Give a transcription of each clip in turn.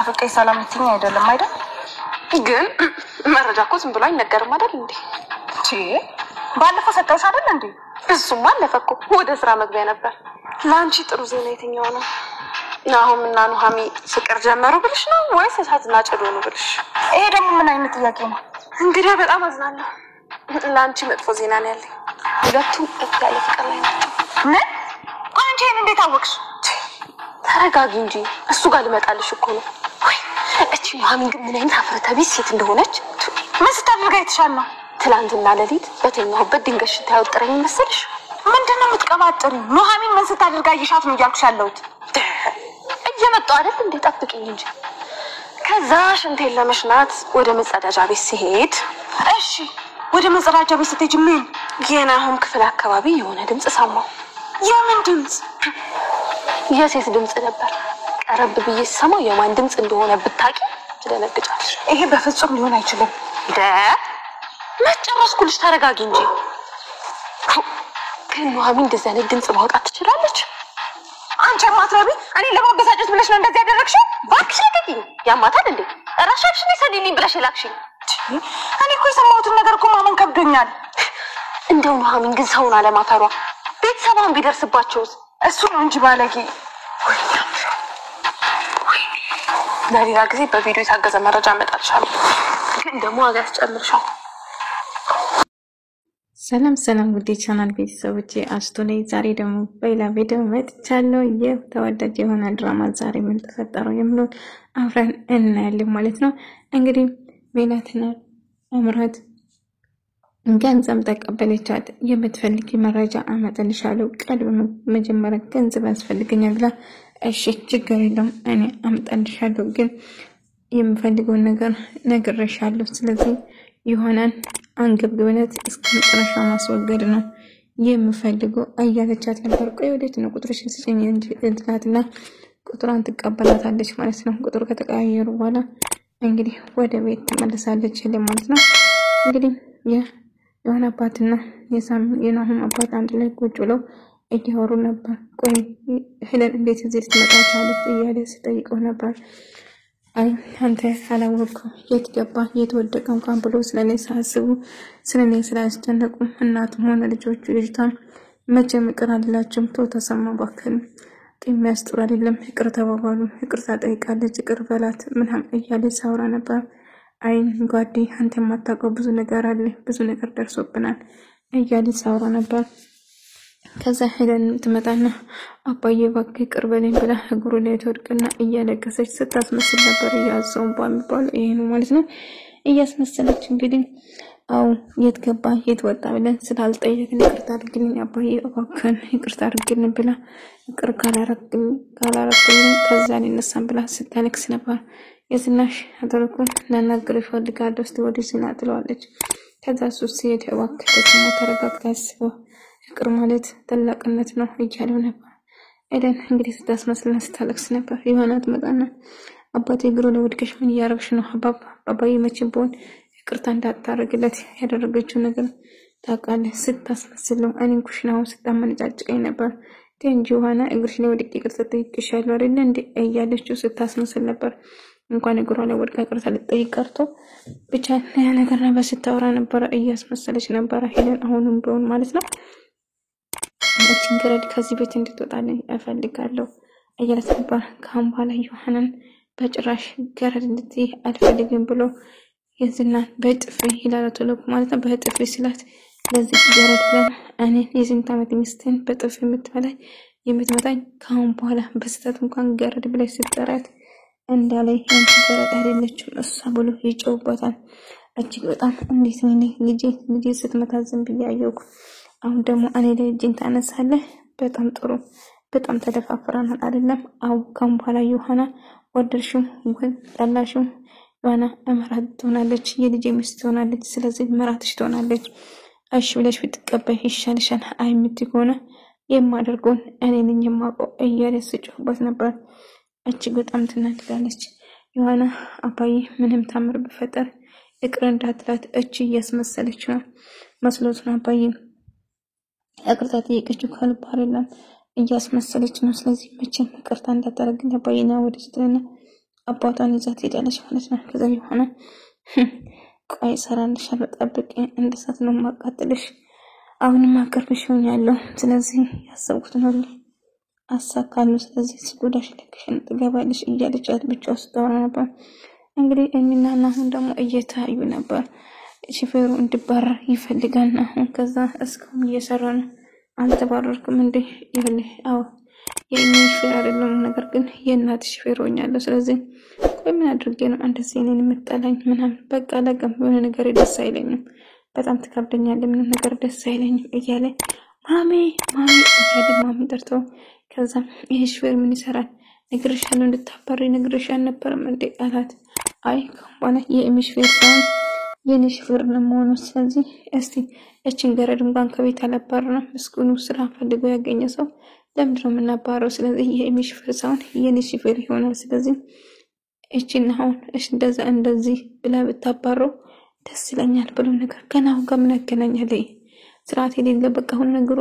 ናፍቄ ሰላም ልትይኝ አይደለም አይደል? ግን መረጃ እኮ ዝም ብሎ አይነገርም አይደል እንዴ? ባለፈው ሰጠውሽ አይደል እንዴ? እሱማ አለፈ እኮ ወደ ስራ መግቢያ ነበር። ላንቺ ጥሩ ዜና የትኛው ነው? ናሆምና ኑሃሚ ፍቅር ጀመሩ ብልሽ ነው ወይስ እሳትና ጭድ ሆኑ ብልሽ? ይሄ ደግሞ ምን አይነት ጥያቄ ነው? እንግዲህ በጣም አዝናለሁ። ላንቺ መጥፎ ዜና ነው ያለኝ። ሁለቱም ያለ ፍቅር ላይ ናቸው። ምን? አንቺ እንዴት አወቅሽ? ተረጋጊ እንጂ እሱ ጋር ልመጣልሽ እኮ ነው። ወይ እቺ ኑሃሚ ግን ምን አይነት አፍረተ ቢስ ሴት እንደሆነች ምን ስታደርጋ ይተሻል ነው? ትላንትና ሌሊት በተኛሁበት ድንገት ሽታ ያወጣኝ መሰልሽ? ምንድነው የምትቀባጥሪ? ኑሃሚ ምን ስታደርጋ ይሻት ነው ያልኩሽ ያለሁት? እየመጣሁ አይደል እንዴ? ጠብቂኝ እንጂ። ከዛ ሽንቴን ለመሽናት ወደ መጸዳጃ ቤት ሲሄድ እሺ ወደ መጸዳጃ ቤት ስትሄጂ ምን? የናሆም ክፍል አካባቢ የሆነ ድምጽ ሰማሁ። የምን ድምጽ? የሴት ድምጽ ነበር። ቀረብ ብዬ ሰማሁ። የማን ድምጽ እንደሆነ ብታቂ ትደነግጫለሽ። ይሄ በፍጹም ሊሆን አይችልም። መጨረስኩልሽ። ተረጋጊ እንጂ። ግን ኑሃሚ እንደዚህ አይነት ድምጽ ማውጣት ትችላለች? አንቺ ማትረቢ እኔ ለማበሳጨት ብለሽ ነው እንደዚህ ያደረግሽው? ባክሽ አትይኝ። ያማታል እንዴ? ራስሽ ነሽ ሰዲልኝ ብለሽ ላክሽኝ። እኔ እኮ የሰማሁትን ነገር እኮ ማመን ከብዶኛል። እንደው ኑሃሚን ግን ሰውን አለማታሯ ቤተሰቧን ቢደርስባቸውስ? እሱ ነው እንጂ ባለጌ። ለሌላ ጊዜ በቪዲዮ የታገዘ መረጃ አመጣልሻለሁ። ግን ደግሞ ዋጋ ያስጨምርሻል። ሰላም ውድ ቻናል ቤተሰቦቼ አስቶ ነኝ። ዛሬ ደግሞ በሌላ ቪዲዮ መጥቻለሁ። የተወዳጅ የሆነ ድራማ ዛሬ ምን ተፈጠረው የሚለው አብረን እናያለን ማለት ነው። እንግዲህ ሜላትና አምራት ገንዘብ ተቀበለቻት። የምትፈልጊ መረጃ አመጣልሻለሁ፣ ቀድሞ መጀመሪያ ገንዘብ ያስፈልገኛል ብላ እሺ ችግር የለውም እኔ አመጣልሻለሁ፣ ግን የምፈልገው ነገር ነግሬሻለሁ። ስለዚህ ይሆናል አንገብግብነት እስከ መጨረሻ ማስወገድ ነው የምፈልገው እያለቻት ነበር። ቆይ ወዴት ነው? ቁጥርሽን ስጪኝ እንጂ እንትላትና ቁጥሯን ትቀበላታለች ማለት ነው። ቁጥሩ ከተቀያየሩ በኋላ እንግዲህ ወደ ቤት ትመለሳለች ማለት ነው። እንግዲህ የሆነ አባትና የናሆም አባት አንድ ላይ ቁጭ ብለው እያወሩ ነበር። ቆይ ሄለን እንዴት እዚህ ልትመጣ ቻለች እያለ ሲጠይቀው ነበር። አይ አንተ አላወቅኩም የት ገባ የት ወደቀ እንኳን ብሎ ስለኔ ሳስቡ ስለኔ ስላስጨነቁ እናቱም ሆነ ልጅቷም መቼም ይቅር አልላችሁም። ተሰማ ባከን የሚያስጥሩ አይደለም ይቅር ተባባሉ፣ ይቅርታ ጠይቃለች፣ ይቅር በላት ምናምን እያለ ሳውራ ነበር። አይ ጓዴ አንተ የማታውቀው ብዙ ነገር አለ፣ ብዙ ነገር ደርሶብናል እያለ ሳውራ ነበር። ከዛ ሄለን ትመጣና አባዬ እባክህ ይቅር በለኝ ብላ እግሩ ላይ ተወድቅና እያለቀሰች ስታስመስል ነበር። ያዘውን ባሚባል ይሄ ነው ማለት ነው እያስመሰለች። እንግዲህ አው የት ገባ የት ወጣ ብለን ስላልጠየቅን ይቅርታ አድርግልኝ አባዬ እባክህን ይቅርታ አድርግልኝ ብላ ይቅር ካላረግልኝ ከዛ ሊነሳን ብላ ስታለቅስ ነበር። የዝናሽ አደረኩን ለናገርሽ ፈልጋለሁ እስቲ ወዲህ ሲና ትለዋለች። ከዛ ሱስ ሲሄድ እባክህ ደግሞ ተረጋግተህ አስበው ፍቅር ማለት ትልቅነት ነው እያለው ነበር። ኤደን እንግዲህ ስታስመስልና ስታለቅስ ነበር። ይሆናት መጣና አባቴ እግሩ ላይ ወድቀሽ ምን ያረግሽ ነው? አባዬ መቼም ቢሆን ይቅርታ እንዳታረግለት ያደረገችው ነገር ታውቃለህ። ስታስመስል ነው እኔን ኩሽናው ስታመነጫጭቀኝ ነበር። እንጂ ሆነ እግርሽ ላይ ወድቄ ይቅርታ ጠይቅሻለሁ አይደል እንዴ እያለችው ስታስመስል ነበር። እንኳን እግሯ ላይ ወድቃ ይቅርታ ልጠይቅ ቀርቶ ብቻ ያ ነገር ነበር ስታወራ ነበር፣ እያስመሰለች ነበር ሄለን አሁንም ቢሆን ማለት ነው። እንግዲህ ከዚህ ቤት እንድትወጣልኝ እፈልጋለሁ እያለች ነበር። ካም በኋላ ዮሐናን በጭራሽ ገረድ እንድትይ አልፈልግም ብሎ የዝናን በጥፊ ይላላት ለቁ ማለት ነው። በጥፊ ስላት ለዚህ ገረድ ብለን እኔ የዝንት ዓመት ሚስትን በጥፊ የምትመታኝ ካም በኋላ በስተት እንኳን ገረድ ብለሽ ስትጠራት እንዳላይ አንቺ ገረድ አይደለችም እሷ ብሎ ይጮህባታል። እጅግ በጣም እንዴት ነው ልጄ ስትመታ ዝም ብያየው አሁን ደግሞ እኔ ላይ እጅን ታነሳለህ? በጣም ጥሩ በጣም ተደፋፍረናል አይደለም? አው ካም በኋላ ዮሐና ወደርሽም ወይ ጠላሽም ዮሐና እመራት ትሆናለች፣ የልጄ ሚስት ትሆናለች። ስለዚህ መራትሽ ትሆናለች። እሺ ብለሽ ብትቀበይ ይሻልሻል። አይምት ከሆነ የማደርገውን እኔ ነኝ የማውቀው እያለች ጮህባት ነበር። እጅግ በጣም ትናደዳለች። ዮሐና አባዬ ምንም ታምር ቢፈጠር ይቅር እንዳትላት እቺ እያስመሰለች ነው መስሎት ነው አባዬ ይቅርታ ጠይቀችው ከልብ አይደለም እያስመሰለች ነው። ስለዚህ መቼም ይቅርታ እንዳታረግልኝ አባዬና ወደ ስትልና አባቷን ይዛት ሄዳለች ማለት ነው። ከዛ በኋላ ቆይ ሰራልሻለሁ ጠብቂ፣ እንደሳት ነው ማቃጠልሽ፣ አሁንም አቀርብሽ ሆኛለሁ፣ ስለዚህ ያሰብኩትን ሁሉ አሳካለሁ፣ ስለዚህ ስጎዳሽ ለክሽን ትገባለሽ እያለቻት ብቻው ስታወራ ነበር። እንግዲህ እሚና ናሁን ደግሞ እየታዩ ነበር። ሹፌሩ እንዲባረር ይፈልጋል ናሁን። ከዛ እስካሁን እየሰራ ነው። አልተባረርኩም እንዴ? ይኸውልህ አዎ የእኔ ሹፌር አይደለም፣ ነገር ግን የእናትሽ ሹፌር ሆኛለሁ። ስለዚህ ቆይ ምን አድርጌ ነው እንደዚህ እኔን የምጠላኝ ምናምን? በቃ ለቀም የሆነ ነገር ደስ አይለኝም፣ በጣም ትከብደኛለህ፣ ምንም ነገር ደስ አይለኝም እያለ ማሚ እያለ ማሚ ጠርተው ከዛ ይሄ ሹፌር ምን ይሰራል? ነግሬሻለሁ እንድታባሪ ነግሬሽ አልነበረም እንዴ አላት። አይ ከሆነ የእሚ ሹፌር ሳይሆን የኔ ሹፌር ነው የምሆነው። ስለዚህ እስቲ እቺን ገረድ እንኳን ከቤት አላባረረም። ምስኪኑ ስራ ፈልጎ ያገኘ ሰው ለምንድን ነው የምናባረው? ስለዚህ የእሚ ሹፌር ሳይሆን የኔ ሹፌር ይሆናል። ስለዚህ እቺን አሁን እንደዚህ ብላ ብታባረው ደስ ይለኛል ብሎ ነገር ገና አሁን ጋር ምን ያገናኛል? ስርዓት የሌለ በቃ አሁን ነገሩ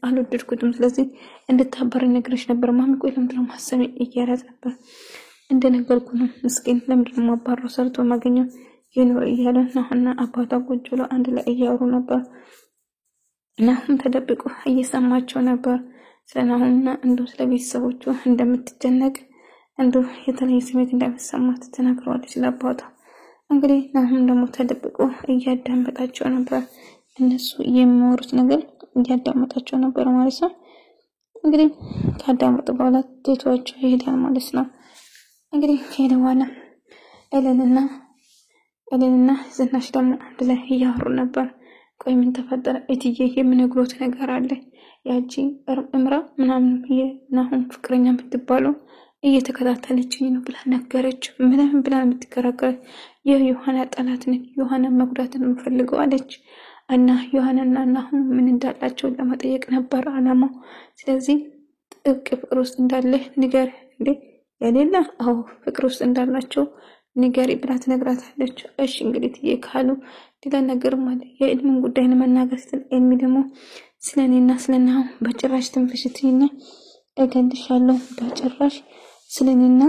አልወደድኩትም። ስለዚህ እንድታባሪ ነግሬሽ ነበር ማሚ። ቆይ ለምንድን ነው ማሰብ እያላት ነበር። እንደነገርኩ ነው ምስኪን ለምንድን ነው ማባረው? ሰርቶ ማገኘው ይኖር እያለ ናሁና አባቷ ቁጭ ብለው አንድ ላይ እያወሩ ነበር። ናሁም ተደብቆ እየሰማቸው ነበር። ስለናሁና እንዶ ስለ ቤተሰቦቹ እንደምትጨነቅ እንዶ የተለየ ስሜት እንደሚሰማት ተናግረዋለች ለአባቷ። እንግዲህ ናሁም ደግሞ ተደብቆ እያዳመጣቸው ነበር። እነሱ የሚወሩት ነገር እያዳመጣቸው ነበር ማለት ነው። እንግዲህ ካዳመጡ በኋላ ትቷቸው ይሄዳል ማለት ነው። እንግዲህ ከሄደ በኋላ ኤለንና ዝናሽ ደግሞ አንድ ላይ እያወሩ ነበር። ቆይ ምን ተፈጠረ እትዬ? የምነግሮት ነገር አለ። ያቺ እምራ ምናምን የናሁን ፍቅረኛ የምትባለው እየተከታተለችኝ ነው ብላ ነገረች። ምንም ብላ የምትከራከር የዮሐና ጠላት ነኝ፣ ዮሐና መጉዳትን የምፈልገው አለች። እና ዮሐናና ናሁን ምን እንዳላቸው ለመጠየቅ ነበር አላማው። ስለዚህ ጥብቅ ፍቅር ውስጥ እንዳለ ንገር እንዴ ያሌላ? አዎ ፍቅር ውስጥ እንዳላቸው ንገሪ ብላ ትነግራታለች። እሺ እንግዲህ ትዬ ካሉ ሌላ ነገር ማለት የእድሜን ጉዳይ ለመናገር ስትል ኤልሚ ደግሞ ስለኔና ስለናሁን በጭራሽ ትንፍሽትኝና እገልሻለሁ፣ በጭራሽ ስለኔና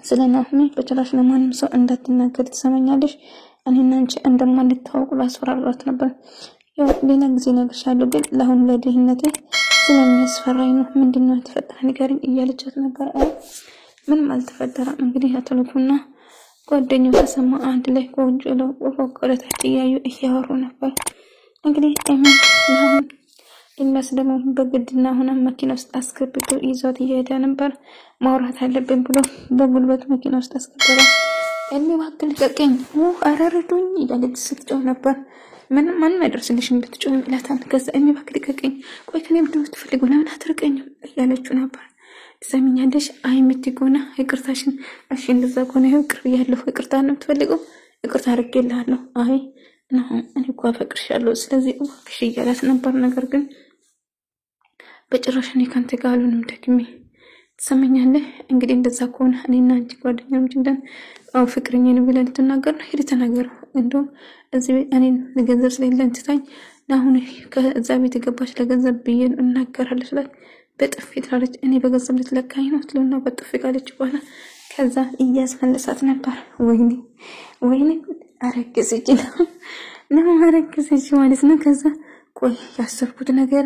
ስለናሁን በጭራሽ ለማንም ሰው እንዳትናገር ትሰማኛለሽ? እኔና አንቺ እንደማንታወቅ ላስፈራራት ነበር። ያው ሌላ ጊዜ ነግርሻለሁ፣ ግን ለአሁን ለደህንነቴ ስለሚያስፈራኝ ነው። ምንድነው የተፈጠረ ንገሪኝ እያለቻት ነበር። ምንም አልተፈጠረም። እንግዲህ አትልኩና ጓደኛው ተሰማ አንድ ላይ ቆንጆ ነው ወቆረታች እያዩ እያወሩ ነበር። እንግዲህ ናሁን ኢልያስ ደግሞ በግድና ሆነ መኪና ውስጥ አስገብቶ ይዟት እየሄደ ነበር። ማውራት አለብን ብሎ በጉልበት መኪና ውስጥ አስገብቶ እባክህ ልቀቀኝ፣ አረርዱኝ እያለች ስትጮህ ነበር። ማንም አይደርስልሽም ብትጮህ ይላታል። ከዛ እባክህ ልቀቀኝ፣ ቆይ ከኔ ምንድን ነው የምትፈልጊው? ለምን አትርቀኝም እያለችው ነበር። ትሰሚኛለሽ? አይ የምትጎና ይቅርታሽን። እሺ እንደዛ ከሆነ ይቅር ያለው ይቅርታ ነው የምትፈልገው? ይቅርታ አድርጌልሃለሁ። አይ እኔ እኮ አፈቅርሻለሁ፣ ስለዚህ እባክሽ እያላት ነበር። ነገር ግን በጭራሽ እኔ ካንተ ጋር አልሆንም ደግሜ። ትሰሚኛለህ? እንግዲህ እንደዛ ከሆነ እኔና አንቺ ጓደኛሞች እንደን ፍቅረኛዬ ነው ብለን ልትናገር ነው? ሄድ ተናገር። እንደውም እዚህ ቤት እኔን ለገንዘብ ስለሌለን ትታኝ ናሁን ከዛ ቤት የገባች ለገንዘብ ብዬ እናገራለሁ ስላት በጥፊ ትላለች። እኔ በገንዘብ ልትለካኝ ነው ትልና በጥፊ ካለች በኋላ ከዛ እያስመለሳት ነበር። ወይኔ አረገዘች ነው አረገዘች ማለት ነው። ከዛ ቆይ ያሰብኩት ነገር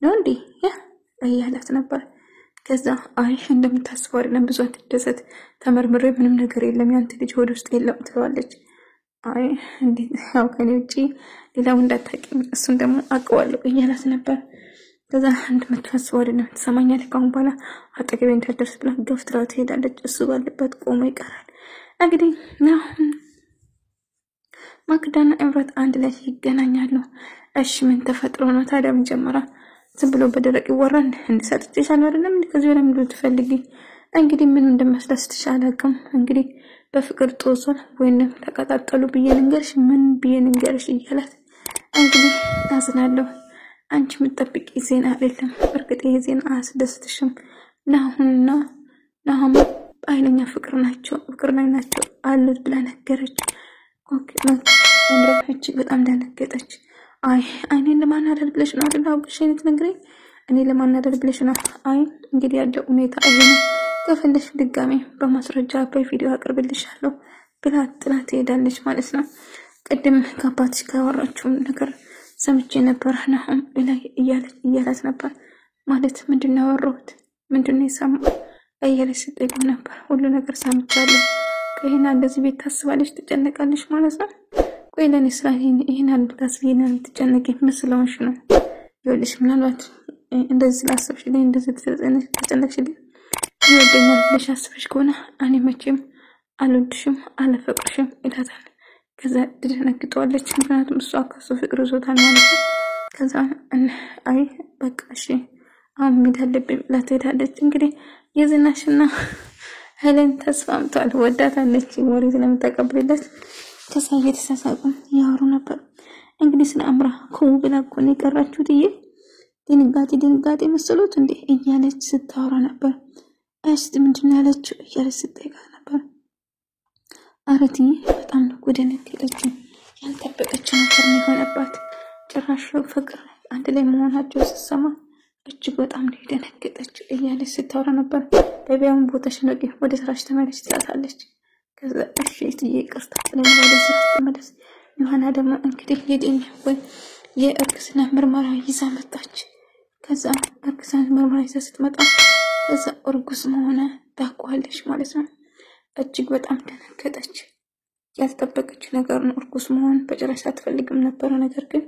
ነው እንዴ እያላት ነበር። ከዛ አይ እንደምታስበው አይደለም፣ ብዙ አትደሰት፣ ተመርምሬ ምንም ነገር የለም፣ ያንተ ልጅ ሆድ ውስጥ የለም ትለዋለች። አይ እንዴ ያው ከኔ ውጪ ሌላው እንዳታውቂም እሱን ደግሞ አውቀዋለሁ እያላት ነበር። ከዛ እንደምታስበው አይደለም፣ ትሰማኛለህ? ካሁን በኋላ አጠገቤ እንዳትደርስ ብላ ገፍትራ ትሄዳለች። እሱ ባለበት ቆሞ ይቀራል። እንግዲህ ናሁን ማክዳና እምረት አንድ ላይ ይገናኛሉ። እሺ ምን ተፈጥሮ ነው ታዲያ? ምን ጀመራ? ዝም ብሎ በደረቅ ይወራል። እንድሰጥትሻል አይደለም ከዚህ ወደ ምንድን ትፈልጊ? እንግዲህ ምን እንደማስደስትሽ አላውቅም። እንግዲህ በፍቅር ጦሷል ወይንም ተቀጣጠሉ ብዬ ልንገርሽ፣ ምን ብዬ ልንገርሽ እያላት እንግዲህ አዝናለሁ። አንቺ የምትጠብቂ ዜና አይደለም። በእርግጥ ይሄ ዜና አያስደስትሽም። ናሁንና ናሁን አይለኛ ፍቅር ላይ ናቸው አሉት ብላ ነገረች። ኦኬ እምረች በጣም ደነገጠች። አይ እኔን ለማናደድ ብለሽ ነው አይደል? አውቅሽ አይነት ነገር እኔ ለማናደድ ብለሽ ነው። አይ እንግዲህ ያለው ሁኔታ ይሄ ነው። ከፈለሽ ድጋሜ በማስረጃ በቪዲዮ አቅርብልሻለሁ ብላ ጥላት ሄዳለች ማለት ነው። ቀደም ከአባትሽ ካወራችሁ ነገር ሰምቼ ነበር ናሆም ላይ እያላት ነበር ማለት ምንድነው ያወራሁት ምንድነው የሰማው እያለች ስትጠይቀው ነበር። ሁሉ ነገር ሰምቻለሁ። ከይና እንደዚህ ቤት ታስባለች ትጨነቃለች ማለት ነው። ቆይ ለኔ ስራ ይሄን አልታስቢና ትጨነቂ መስለውሽ ነው ይኸውልሽ ምናልባት እንደዚህ ላስብሽልኝ እንደዚህ ተጨነቅሽልኝ ይወደኛል ብለሽ አስበሽ ከሆነ እኔ መቼም አልወድሽም አልፈቅርሽም ይላታል። ከዛ ትደነግጠዋለች ምክንያቱም እሷ ከሱ ፍቅር ይዞታል ማለት ነው። ከዛ አይ በቃ እሺ አሁን መሄድ አለብኝ ብላ ትሄዳለች። እንግዲህ የዝናሽና ሄለን ተስማምቷል ወዳታለች ወሬ ስለምታቀብልለት ከዛ እየተሳሳቁ ያወሩ ነበር። እንግዲህ ስለ አምራ ብላ እኮ ነው የቀራችው ትዬ ድንጋጤ መስሎት እንዴ እያለች ስታወራ ነበር። እስቲ ምንድን ያለችው እያለች ስትጠይቃት ነበር። አረቲ በጣም ነው ደነገጠችው። ያልጠበቀችው ነገር ነው የሆነባት። ጭራሽ ፍቅር አንድ ላይ መሆናቸው ስትሰማ እጅግ በጣም ነው ደነገጠችው እያለች ስታወራ ነበር። በቢያውን ቦታሽ ነው ወደ ስራሽ ተመለሽ ትላታለች። ከዛ እሺ ትዬ ይቅርታ ብለን ወደ ስራሽ ተመለስ። ዮሐና ደግሞ እንግዲህ የዲኤንኤ ወይ የእርግዝና ምርመራ ይዛ መጣች። ከዛ እርግዝና ምርመራ ይዛ ስትመጣ ከዛ እርጉዝ መሆኗ ታውቃለች ማለት ነው። እጅግ በጣም ደነገጠች። ያልጠበቀች ነገር ነው እርጉዝ መሆን በጭራሽ አትፈልግም ነበር። ነገር ግን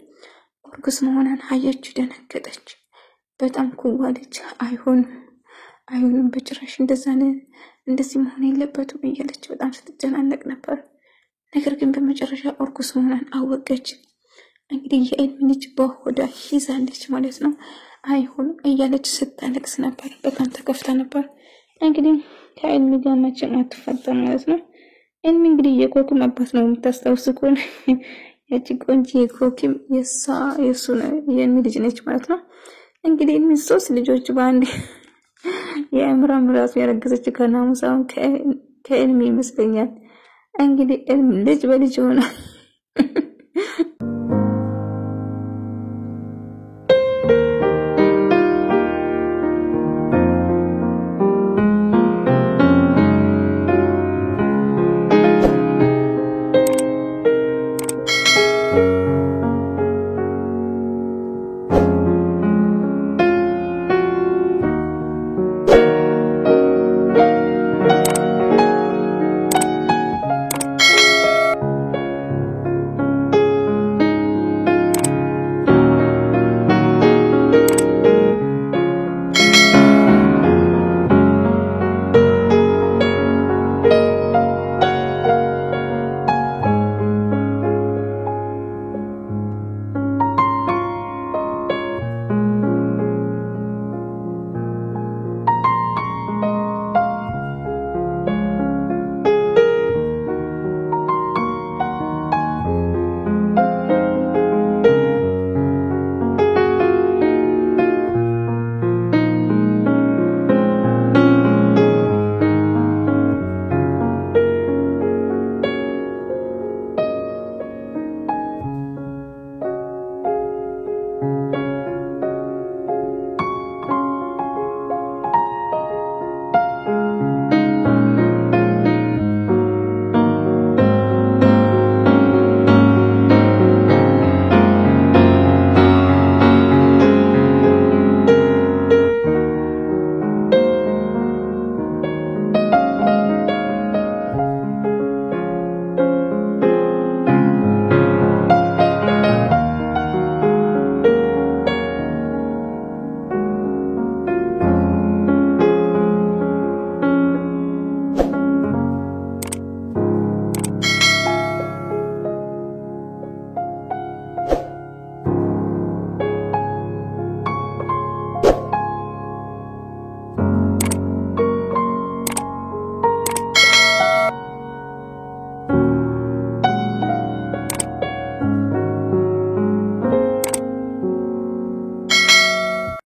እርጉዝ መሆኗን አየች ደነገጠች። በጣም ኩዋለች። አይሆንም በጭራሽ እንደዚህ መሆን የለበትም እያለች በጣም ስትጨናነቅ ነበር። ነገር ግን በመጨረሻ እርጉዝ መሆኗን አወቀች። እንግዲህ የኤልሚ ልጅ በሆዷ ይዛለች ማለት ነው። አይሆንም እያለች ስታለቅስ ነበር። በጣም ተከፍታ ነበር። እንግዲህ ከኤልሚ ጋር መቼም አትፋታም ማለት ነው። ኤልሚ እንግዲህ የኮኪም አባት ነው የምታስታውስ ከሆነ ያቺ ቆንጆ የኮኪም የሱ ነው የኤልሚ ልጅ ነች ማለት ነው። እንግዲህ ኤልሚ 3 ልጆች በአንድ የአምራም ራሱ ያረገዘች ከናሙሳው ከኤልሚ ይመስለኛል። እንግዲህ ኤልሚ ልጅ በልጅ ሆነ